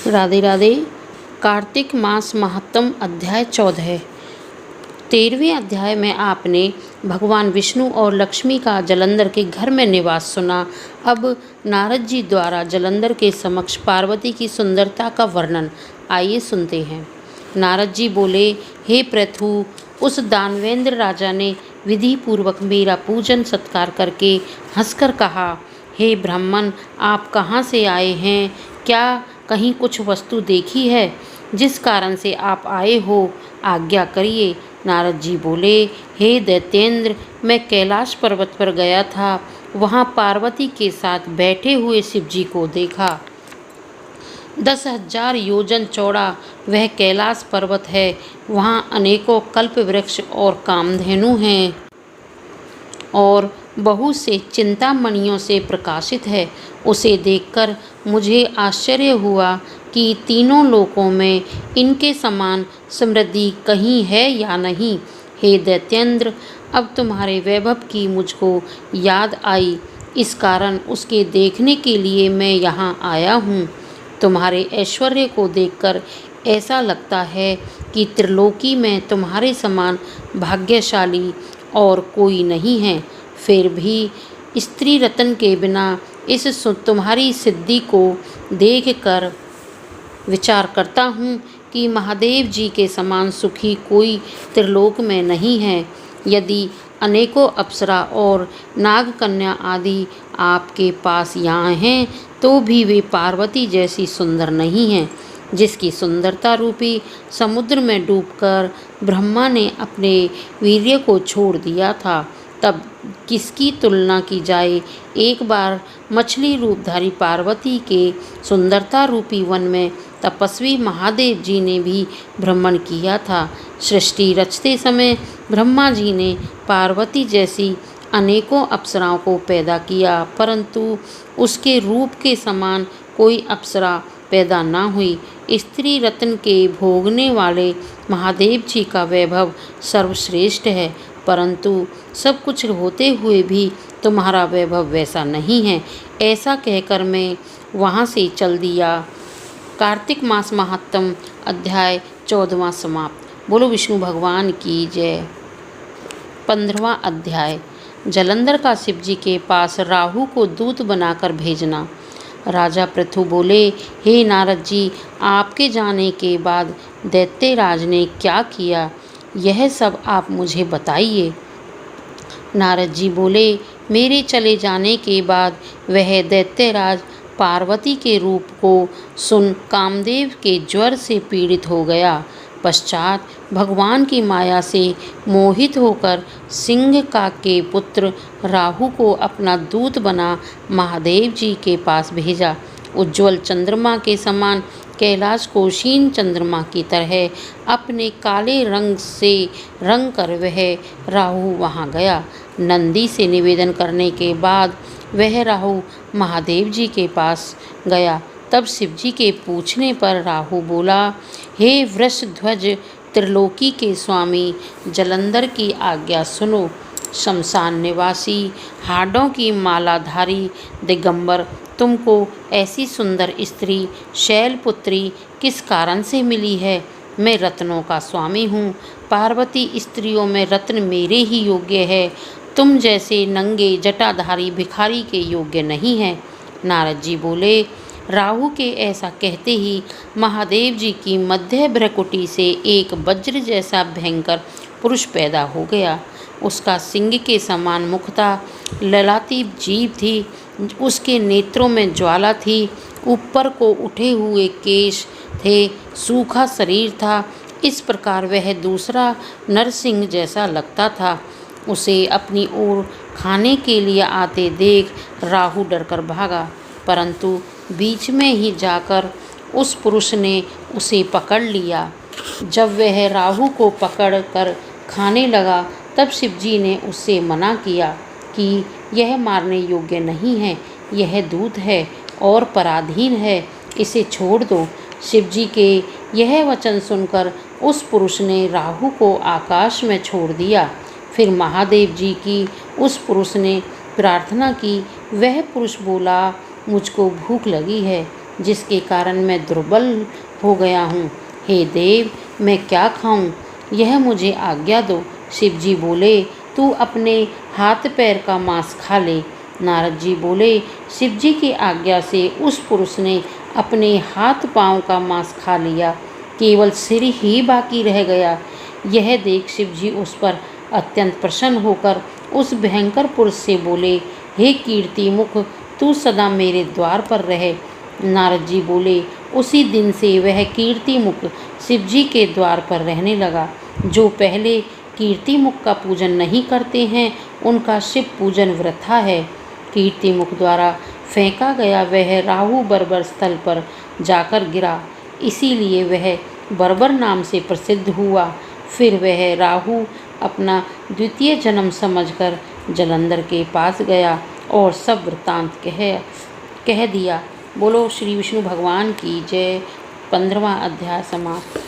राधे राधे। कार्तिक मास महात्म अध्याय 14। 13वें अध्याय में आपने भगवान विष्णु और लक्ष्मी का जलंधर के घर में निवास सुना। अब नारद जी द्वारा जलंधर के समक्ष पार्वती की सुंदरता का वर्णन आइए सुनते हैं। नारद जी बोले, हे पृथु, उस दानवेंद्र राजा ने विधि पूर्वक मेरा पूजन सत्कार करके हंसकर कहा, हे ब्राह्मण, आप कहाँ से आए हैं? क्या कहीं कुछ वस्तु देखी है जिस कारण से आप आए हो? आज्ञा करिए। नारद जी बोले, हे दैत्येंद्र, मैं कैलाश पर्वत पर गया था। वहाँ पार्वती के साथ बैठे हुए शिव जी को देखा। 10,000 योजन चौड़ा वह कैलाश पर्वत है। वहाँ अनेकों कल्प वृक्ष और कामधेनु हैं और बहुत से चिंतामणियों से प्रकाशित है। उसे देखकर मुझे आश्चर्य हुआ कि तीनों लोकों में इनके समान समृद्धि कहीं है या नहीं। हे दैत्येंद्र, अब तुम्हारे वैभव की मुझको याद आई। इस कारण उसके देखने के लिए मैं यहाँ आया हूँ। तुम्हारे ऐश्वर्य को देखकर ऐसा लगता है कि त्रिलोकी में तुम्हारे समान भाग्यशाली और कोई नहीं है। फिर भी स्त्री रत्न के बिना इस तुम्हारी सिद्धि को देखकर विचार करता हूँ कि महादेव जी के समान सुखी कोई त्रिलोक में नहीं है। यदि अनेकों अप्सरा और नागकन्या आदि आपके पास यहाँ हैं, तो भी वे पार्वती जैसी सुंदर नहीं हैं। जिसकी सुंदरता रूपी समुद्र में डूबकर ब्रह्मा ने अपने वीर्य को छोड़ दिया था, तब किसकी तुलना की जाए। एक बार मछली रूपधारी पार्वती के सुंदरता रूपी वन में तपस्वी महादेव जी ने भी भ्रमण किया था। सृष्टि रचते समय ब्रह्मा जी ने पार्वती जैसी अनेकों अप्सराओं को पैदा किया, परंतु उसके रूप के समान कोई अप्सरा पैदा न हुई। स्त्री रत्न के भोगने वाले महादेव जी का वैभव सर्वश्रेष्ठ है, परंतु सब कुछ होते हुए भी तुम्हारा वैभव वैसा नहीं है। ऐसा कहकर मैं वहाँ से चल दिया। कार्तिक मास महात्म अध्याय 14वां समाप्त। बोलो विष्णु भगवान की जय। 15वां अध्याय। जलंधर का शिव जी के पास राहु को दूत बनाकर भेजना। राजा पृथु बोले, हे नारद जी, आपके जाने के बाद दैत्यराज ने क्या किया, यह सब आप मुझे बताइए। नारद जी बोले, मेरे चले जाने के बाद वह दैत्यराज पार्वती के रूप को सुन कामदेव के ज्वर से पीड़ित हो गया। पश्चात भगवान की माया से मोहित होकर सिंह का के पुत्र राहु को अपना दूत बना महादेव जी के पास भेजा। उज्ज्वल चंद्रमा के समान कैलाश को क्षीण चंद्रमा की तरह अपने काले रंग से रंग कर वह राहु वहाँ गया। नंदी से निवेदन करने के बाद वह राहु महादेव जी के पास गया। तब शिव जी के पूछने पर राहु बोला, हे वृषध्वज, त्रिलोकी के स्वामी जलंधर की आज्ञा सुनो। शमशान निवासी हाडों की मालाधारी दिगंबर, तुमको ऐसी सुंदर स्त्री शैलपुत्री किस कारण से मिली है? मैं रत्नों का स्वामी हूँ। पार्वती स्त्रियों में रत्न मेरे ही योग्य है। तुम जैसे नंगे जटाधारी भिखारी के योग्य नहीं है। नारद जी बोले, राहु के ऐसा कहते ही महादेव जी की मध्य भ्रकुटी से एक वज्र जैसा भयंकर पुरुष पैदा हो गया। उसका सिंह के समान मुख था, ललाटी जीभ थी, उसके नेत्रों में ज्वाला थी, ऊपर को उठे हुए केश थे, सूखा शरीर था। इस प्रकार वह दूसरा नरसिंह जैसा लगता था। उसे अपनी ओर खाने के लिए आते देख राहु डरकर भागा, परंतु बीच में ही जाकर उस पुरुष ने उसे पकड़ लिया। जब वह राहु को पकड़कर खाने लगा, तब शिव जी ने उससे मना किया कि यह मारने योग्य नहीं है, यह दूत है और पराधीन है, इसे छोड़ दो। शिव जी के यह वचन सुनकर उस पुरुष ने राहु को आकाश में छोड़ दिया। फिर महादेव जी की उस पुरुष ने प्रार्थना की। वह पुरुष बोला, मुझको भूख लगी है, जिसके कारण मैं दुर्बल हो गया हूँ। हे देव, मैं क्या खाऊं? यह मुझे आज्ञा दो। शिव जी बोले, तू अपने हाथ पैर का मांस खा ले। नारद जी बोले, शिव जी की आज्ञा से उस पुरुष ने अपने हाथ पांव का मांस खा लिया, केवल सिर ही बाकी रह गया। यह देख शिव जी उस पर अत्यंत प्रसन्न होकर उस भयंकर पुरुष से बोले, हे कीर्तिमुख, तू सदा मेरे द्वार पर रहे। नारद जी बोले, उसी दिन से वह कीर्तिमुख शिव जी के द्वार पर रहने लगा। जो पहले कीर्तिमुख का पूजन नहीं करते हैं, उनका शिव पूजन वृथा है। कीर्तिमुख द्वारा फेंका गया वह राहु बर्बर स्थल पर जाकर गिरा, इसीलिए वह बर्बर नाम से प्रसिद्ध हुआ। फिर वह राहु अपना द्वितीय जन्म समझकर जलंधर के पास गया और सब वृत्तांत कह दिया। बोलो श्री विष्णु भगवान की जय। 15वां अध्याय समाप्त।